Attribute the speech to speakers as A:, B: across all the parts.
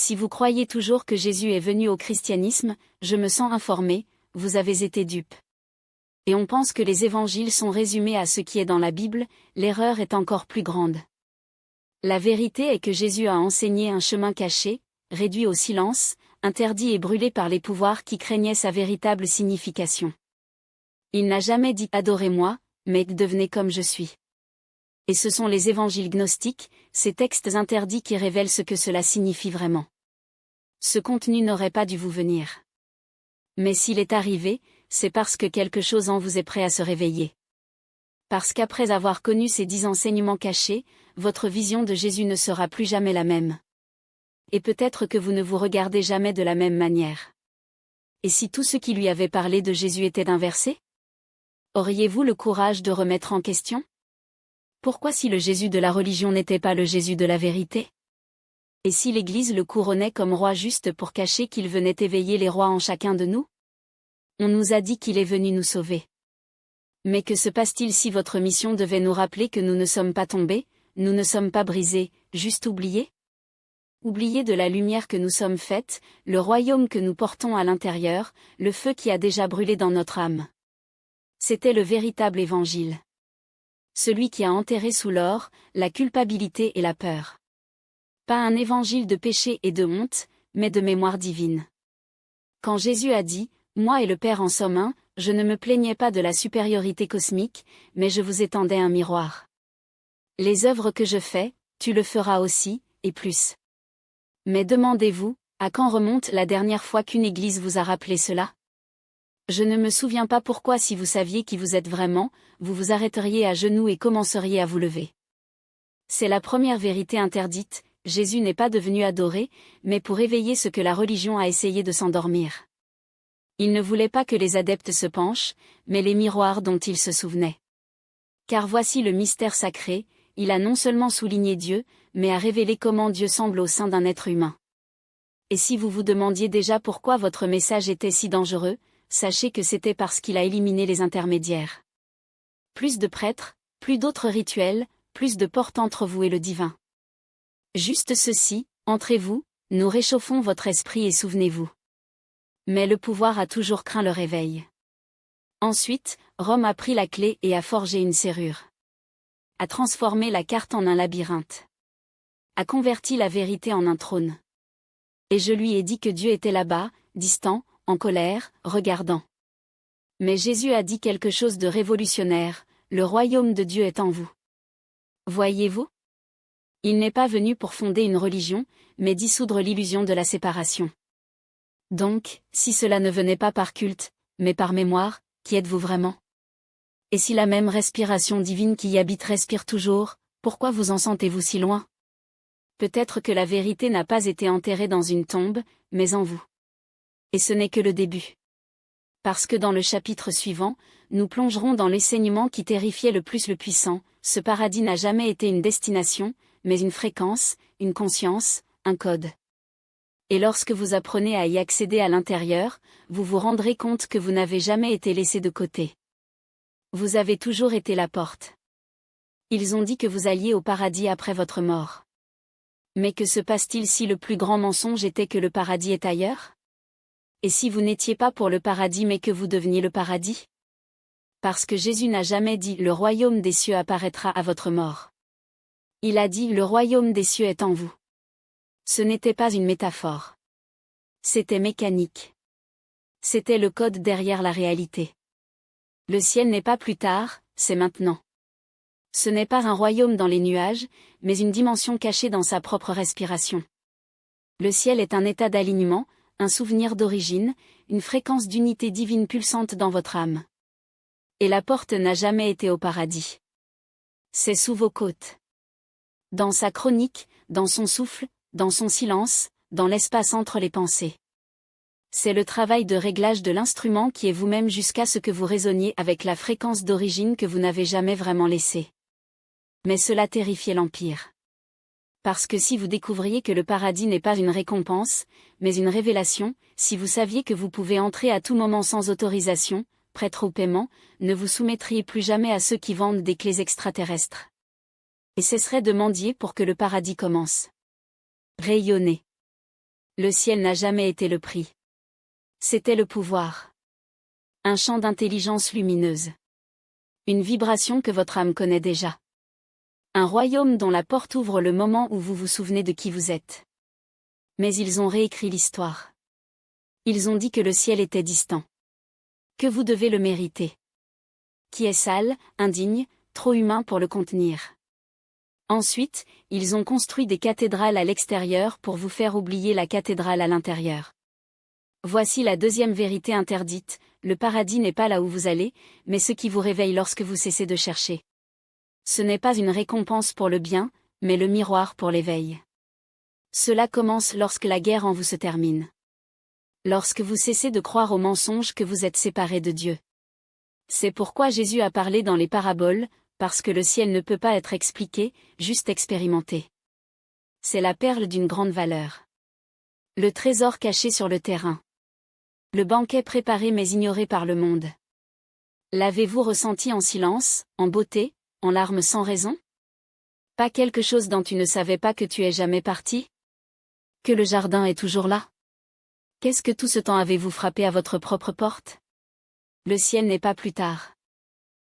A: Si vous croyez toujours que Jésus est venu au christianisme, je me sens informé, vous avez été dupe. Et on pense que les évangiles sont résumés à ce qui est dans la Bible, l'erreur est encore plus grande. La vérité est que Jésus a enseigné un chemin caché, réduit au silence, interdit et brûlé par les pouvoirs qui craignaient sa véritable signification. Il n'a jamais dit « Adorez-moi », mais « Devenez comme je suis ». Et ce sont les évangiles gnostiques, ces textes interdits qui révèlent ce que cela signifie vraiment. Ce contenu n'aurait pas dû vous venir. Mais s'il est arrivé, c'est parce que quelque chose en vous est prêt à se réveiller. Parce qu'après avoir connu ces 10 enseignements cachés, votre vision de Jésus ne sera plus jamais la même. Et peut-être que vous ne vous regardez jamais de la même manière. Et si tout ce qui lui avait parlé de Jésus était inversé? Auriez-vous le courage de remettre en question? Pourquoi si le Jésus de la religion n'était pas le Jésus de la vérité? Et si l'Église le couronnait comme roi juste pour cacher qu'il venait éveiller les rois en chacun de nous? On nous a dit qu'il est venu nous sauver. Mais que se passe-t-il si votre mission devait nous rappeler que nous ne sommes pas tombés, nous ne sommes pas brisés, juste oubliés? Oubliés de la lumière que nous sommes faite, le royaume que nous portons à l'intérieur, le feu qui a déjà brûlé dans notre âme. C'était le véritable évangile. Celui qui a enterré sous l'or, la culpabilité et la peur. Pas un évangile de péché et de honte, mais de mémoire divine. Quand Jésus a dit « Moi et le Père en sommes un », je ne me plaignais pas de la supériorité cosmique, mais je vous étendais un miroir. Les œuvres que je fais, tu le feras aussi, et plus. Mais demandez-vous, à quand remonte la dernière fois qu'une église vous a rappelé cela? Je ne me souviens pas pourquoi si vous saviez qui vous êtes vraiment, vous vous arrêteriez à genoux et commenceriez à vous lever. C'est la première vérité interdite, Jésus n'est pas devenu adoré, mais pour éveiller ce que la religion a essayé de s'endormir. Il ne voulait pas que les adeptes se penchent, mais les miroirs dont ils se souvenaient. Car voici le mystère sacré, il a non seulement souligné Dieu, mais a révélé comment Dieu semble au sein d'un être humain. Et si vous vous demandiez déjà pourquoi votre message était si dangereux, sachez que c'était parce qu'il a éliminé les intermédiaires. Plus de prêtres, plus d'autres rituels, plus de portes entre vous et le divin. Juste ceci, entrez-vous, nous réchauffons votre esprit et souvenez-vous. Mais le pouvoir a toujours craint le réveil. Ensuite, Rome a pris la clé et a forgé une serrure. A transformé la carte en un labyrinthe. A converti la vérité en un trône. Et je lui ai dit que Dieu était là-bas, distant, en colère, regardant. Mais Jésus a dit quelque chose de révolutionnaire, le royaume de Dieu est en vous. Voyez-vous? Il n'est pas venu pour fonder une religion, mais dissoudre l'illusion de la séparation. Donc, si cela ne venait pas par culte, mais par mémoire, qui êtes-vous vraiment? Et si la même respiration divine qui y habite respire toujours, pourquoi vous en sentez-vous si loin? Peut-être que la vérité n'a pas été enterrée dans une tombe, mais en vous. Et ce n'est que le début. Parce que dans le chapitre suivant, nous plongerons dans l'enseignement qui terrifiait le plus le puissant, ce paradis n'a jamais été une destination, mais une fréquence, une conscience, un code. Et lorsque vous apprenez à y accéder à l'intérieur, vous vous rendrez compte que vous n'avez jamais été laissé de côté. Vous avez toujours été la porte. Ils ont dit que vous alliez au paradis après votre mort. Mais que se passe-t-il si le plus grand mensonge était que le paradis est ailleurs? Et si vous n'étiez pas pour le paradis mais que vous deveniez le paradis? Parce que Jésus n'a jamais dit « le royaume des cieux apparaîtra à votre mort ». Il a dit « le royaume des cieux est en vous ». Ce n'était pas une métaphore. C'était mécanique. C'était le code derrière la réalité. Le ciel n'est pas plus tard, c'est maintenant. Ce n'est pas un royaume dans les nuages, mais une dimension cachée dans sa propre respiration. Le ciel est un état d'alignement, un souvenir d'origine, une fréquence d'unité divine pulsante dans votre âme. Et la porte n'a jamais été au paradis. C'est sous vos côtes. Dans sa chronique, dans son souffle, dans son silence, dans l'espace entre les pensées. C'est le travail de réglage de l'instrument qui est vous-même jusqu'à ce que vous résonniez avec la fréquence d'origine que vous n'avez jamais vraiment laissée. Mais cela terrifiait l'Empire. Parce que si vous découvriez que le paradis n'est pas une récompense, mais une révélation, si vous saviez que vous pouvez entrer à tout moment sans autorisation, prêtre au paiement, ne vous soumettriez plus jamais à ceux qui vendent des clés extraterrestres. Et cesserait de mendier pour que le paradis commence. Rayonnez. Le ciel n'a jamais été le prix. C'était le pouvoir. Un champ d'intelligence lumineuse. Une vibration que votre âme connaît déjà. Un royaume dont la porte ouvre le moment où vous vous souvenez de qui vous êtes. Mais ils ont réécrit l'histoire. Ils ont dit que le ciel était distant. Que vous devez le mériter. Qui est sale, indigne, trop humain pour le contenir. Ensuite, ils ont construit des cathédrales à l'extérieur pour vous faire oublier la cathédrale à l'intérieur. Voici la deuxième vérité interdite, le paradis n'est pas là où vous allez, mais ce qui vous réveille lorsque vous cessez de chercher. Ce n'est pas une récompense pour le bien, mais le miroir pour l'éveil. Cela commence lorsque la guerre en vous se termine. Lorsque vous cessez de croire aux mensonges que vous êtes séparés de Dieu. C'est pourquoi Jésus a parlé dans les paraboles, parce que le ciel ne peut pas être expliqué, juste expérimenté. C'est la perle d'une grande valeur. Le trésor caché sur le terrain. Le banquet préparé mais ignoré par le monde. L'avez-vous ressenti en silence, en beauté, en larmes sans raison? Pas quelque chose dont tu ne savais pas que tu es jamais parti? Que le jardin est toujours là? Qu'est-ce que tout ce temps avez-vous frappé à votre propre porte? Le ciel n'est pas plus tard.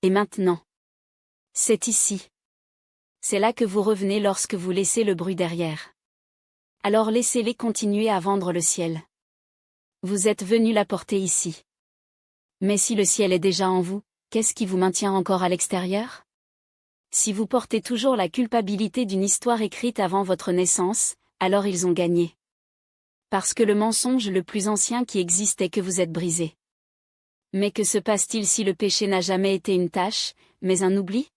A: Et maintenant? C'est ici. C'est là que vous revenez lorsque vous laissez le bruit derrière. Alors laissez-les continuer à vendre le ciel. Vous êtes venu l'apporter ici. Mais si le ciel est déjà en vous, qu'est-ce qui vous maintient encore à l'extérieur? Si vous portez toujours la culpabilité d'une histoire écrite avant votre naissance, alors ils ont gagné. Parce que le mensonge le plus ancien qui existe est que vous êtes brisé. Mais que se passe-t-il si le péché n'a jamais été une tâche, mais un oubli?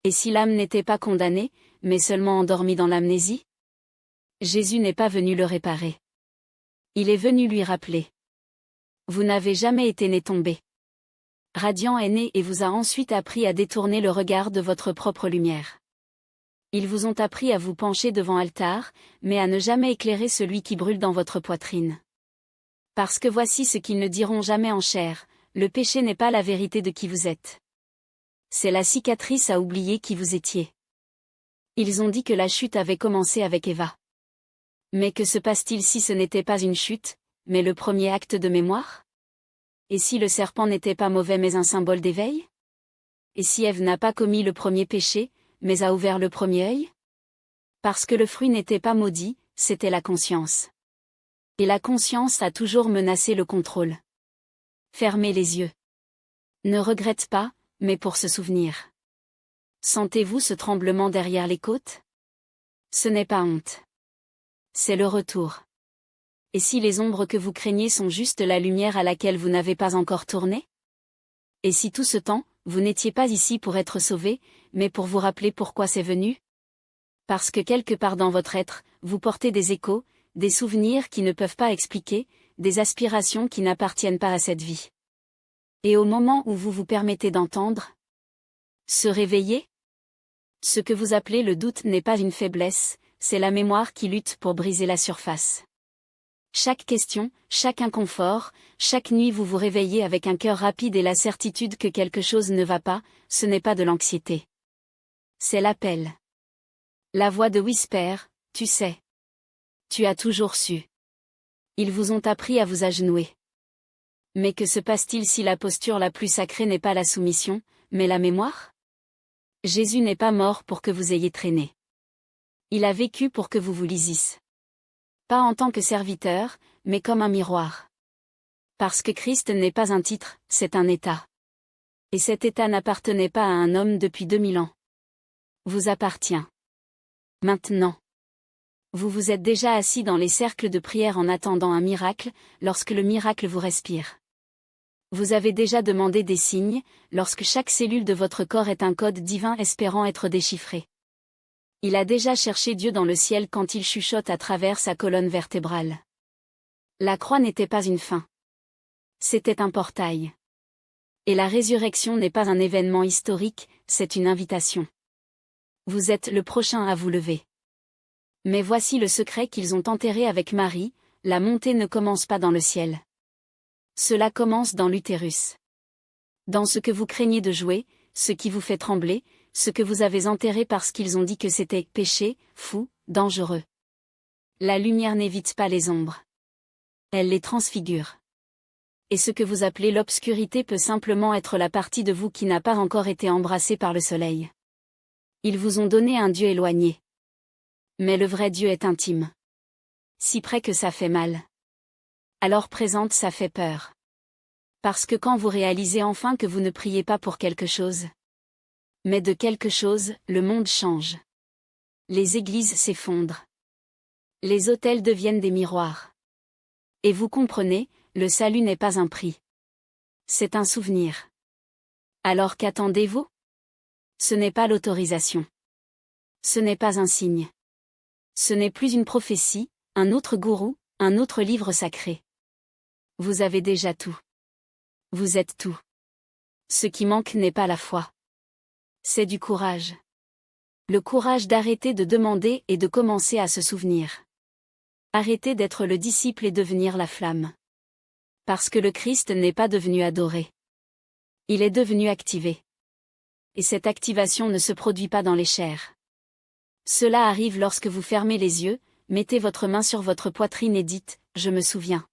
A: Et si l'âme n'était pas condamnée, mais seulement endormie dans l'amnésie? Jésus n'est pas venu le réparer. Il est venu lui rappeler. Vous n'avez jamais été né tombé. Radiant est né et vous a ensuite appris à détourner le regard de votre propre lumière. Ils vous ont appris à vous pencher devant l'altar, mais à ne jamais éclairer celui qui brûle dans votre poitrine. Parce que voici ce qu'ils ne diront jamais en chair, le péché n'est pas la vérité de qui vous êtes. C'est la cicatrice à oublier qui vous étiez. Ils ont dit que la chute avait commencé avec Eva. Mais que se passe-t-il si ce n'était pas une chute, mais le premier acte de mémoire? Et si le serpent n'était pas mauvais mais un symbole d'éveil? Et si Ève n'a pas commis le premier péché, mais a ouvert le premier œil? Parce que le fruit n'était pas maudit, c'était la conscience. Et la conscience a toujours menacé le contrôle. Fermez les yeux. Ne regrette pas, mais pour se souvenir. Sentez-vous ce tremblement derrière les côtes? Ce n'est pas honte. C'est le retour. Et si les ombres que vous craignez sont juste la lumière à laquelle vous n'avez pas encore tourné? Et si tout ce temps, vous n'étiez pas ici pour être sauvé, mais pour vous rappeler pourquoi c'est venu? Parce que quelque part dans votre être, vous portez des échos, des souvenirs qui ne peuvent pas expliquer, des aspirations qui n'appartiennent pas à cette vie. Et au moment où vous vous permettez d'entendre, se réveiller? Ce que vous appelez le doute n'est pas une faiblesse, c'est la mémoire qui lutte pour briser la surface. Chaque question, chaque inconfort, chaque nuit vous vous réveillez avec un cœur rapide et la certitude que quelque chose ne va pas, ce n'est pas de l'anxiété. C'est l'appel. La voix de Whisper, tu sais. Tu as toujours su. Ils vous ont appris à vous agenouiller. Mais que se passe-t-il si la posture la plus sacrée n'est pas la soumission, mais la mémoire? Jésus n'est pas mort pour que vous ayez traîné. Il a vécu pour que vous vous lisissiez. Pas en tant que serviteur, mais comme un miroir. Parce que Christ n'est pas un titre, c'est un état. Et cet état n'appartenait pas à un homme depuis 2000 ans. Vous appartient. Maintenant. Vous vous êtes déjà assis dans les cercles de prière en attendant un miracle, lorsque le miracle vous respire. Vous avez déjà demandé des signes, lorsque chaque cellule de votre corps est un code divin espérant être déchiffré. Il a déjà cherché Dieu dans le ciel quand il chuchote à travers sa colonne vertébrale. La croix n'était pas une fin. C'était un portail. Et la résurrection n'est pas un événement historique, c'est une invitation. Vous êtes le prochain à vous lever. Mais voici le secret qu'ils ont enterré avec Marie, la montée ne commence pas dans le ciel. Cela commence dans l'utérus. Dans ce que vous craignez de jouer, ce qui vous fait trembler, ce que vous avez enterré parce qu'ils ont dit que c'était péché, fou, dangereux. La lumière n'évite pas les ombres. Elle les transfigure. Et ce que vous appelez l'obscurité peut simplement être la partie de vous qui n'a pas encore été embrassée par le soleil. Ils vous ont donné un Dieu éloigné. Mais le vrai Dieu est intime. Si près que ça fait mal. Alors présente, ça fait peur. Parce que quand vous réalisez enfin que vous ne priez pas pour quelque chose, mais de quelque chose, le monde change. Les églises s'effondrent. Les autels deviennent des miroirs. Et vous comprenez, le salut n'est pas un prix. C'est un souvenir. Alors qu'attendez-vous? Ce n'est pas l'autorisation. Ce n'est pas un signe. Ce n'est plus une prophétie, un autre gourou, un autre livre sacré. Vous avez déjà tout. Vous êtes tout. Ce qui manque n'est pas la foi. C'est du courage. Le courage d'arrêter de demander et de commencer à se souvenir. Arrêter d'être le disciple et devenir la flamme. Parce que le Christ n'est pas devenu adoré. Il est devenu activé. Et cette activation ne se produit pas dans les chairs. Cela arrive lorsque vous fermez les yeux, mettez votre main sur votre poitrine et dites « Je me souviens ».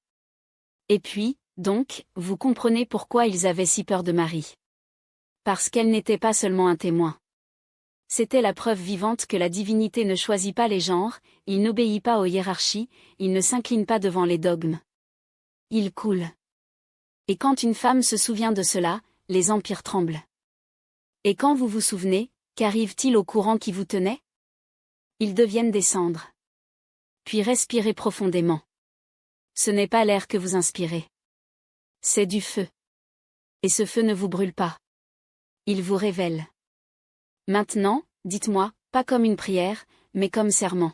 A: Et puis, donc, vous comprenez pourquoi ils avaient si peur de Marie. Parce qu'elle n'était pas seulement un témoin. C'était la preuve vivante que la divinité ne choisit pas les genres, il n'obéit pas aux hiérarchies, il ne s'incline pas devant les dogmes. Il coule. Et quand une femme se souvient de cela, les empires tremblent. Et quand vous vous souvenez, qu'arrive-t-il aux courants qui vous tenaient? Ils deviennent des cendres. Puis respirez profondément. Ce n'est pas l'air que vous inspirez. C'est du feu. Et ce feu ne vous brûle pas. Il vous révèle. Maintenant, dites-moi, pas comme une prière, mais comme serment.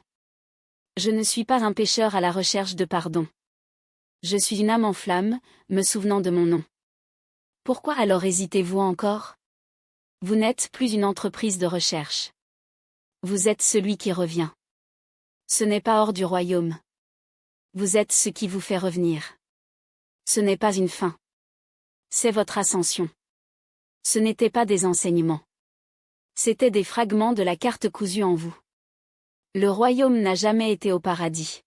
A: Je ne suis pas un pécheur à la recherche de pardon. Je suis une âme en flamme, me souvenant de mon nom. Pourquoi alors hésitez-vous encore? Vous n'êtes plus une entreprise de recherche. Vous êtes celui qui revient. Ce n'est pas hors du royaume. Vous êtes ce qui vous fait revenir. Ce n'est pas une fin. C'est votre ascension. Ce n'était pas des enseignements. C'étaient des fragments de la carte cousue en vous. Le royaume n'a jamais été au paradis.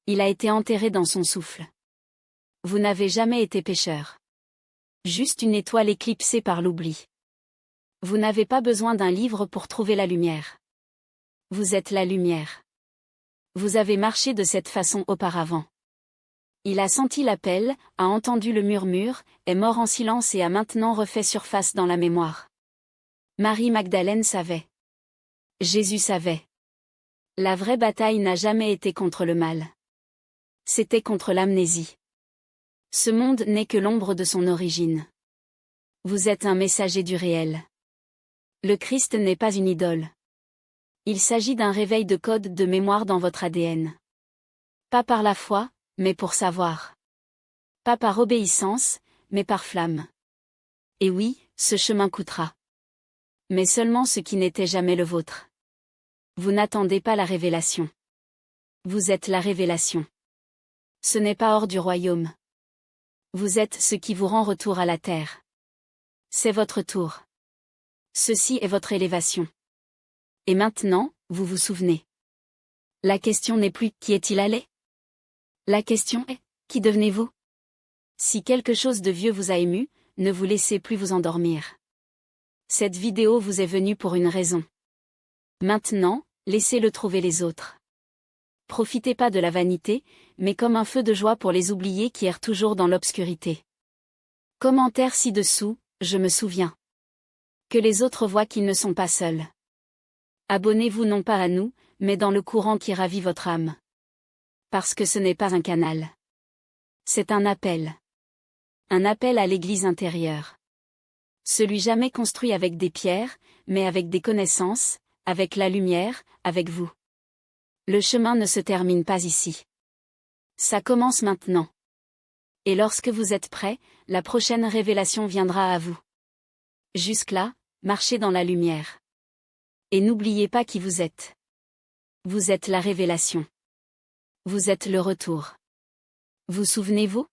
A: Il a été enterré dans son souffle. Vous n'avez jamais été pécheur. Juste une étoile éclipsée par l'oubli. Vous n'avez pas besoin d'un livre pour trouver la lumière. Vous êtes la lumière. Vous avez marché de cette façon auparavant. Il a senti l'appel, a entendu le murmure, est mort en silence et a maintenant refait surface dans la mémoire. Marie Magdalène savait. Jésus savait. La vraie bataille n'a jamais été contre le mal. C'était contre l'amnésie. Ce monde n'est que l'ombre de son origine. Vous êtes un messager du réel. Le Christ n'est pas une idole. Il s'agit d'un réveil de code de mémoire dans votre ADN. Pas par la foi, mais pour savoir. Pas par obéissance, mais par flamme. Et oui, ce chemin coûtera. Mais seulement ce qui n'était jamais le vôtre. Vous n'attendez pas la révélation. Vous êtes la révélation. Ce n'est pas hors du royaume. Vous êtes ce qui vous rend retour à la terre. C'est votre tour. Ceci est votre élévation. Et maintenant, vous vous souvenez. La question n'est plus « Qui est-il allé ?» La question est « Qui devenez-vous » Si quelque chose de vieux vous a ému, ne vous laissez plus vous endormir. Cette vidéo vous est venue pour une raison. Maintenant, laissez-le trouver les autres. Profitez pas de la vanité, mais comme un feu de joie pour les oubliés qui errent toujours dans l'obscurité. Commentaire ci-dessous, je me souviens. Que les autres voient qu'ils ne sont pas seuls. Abonnez-vous non pas à nous, mais dans le courant qui ravit votre âme. Parce que ce n'est pas un canal. C'est un appel. Un appel à l'église intérieure. Celui jamais construit avec des pierres, mais avec des connaissances, avec la lumière, avec vous. Le chemin ne se termine pas ici. Ça commence maintenant. Et lorsque vous êtes prêt, la prochaine révélation viendra à vous. Jusque-là, marchez dans la lumière. Et n'oubliez pas qui vous êtes. Vous êtes la révélation. Vous êtes le retour. Vous souvenez-vous?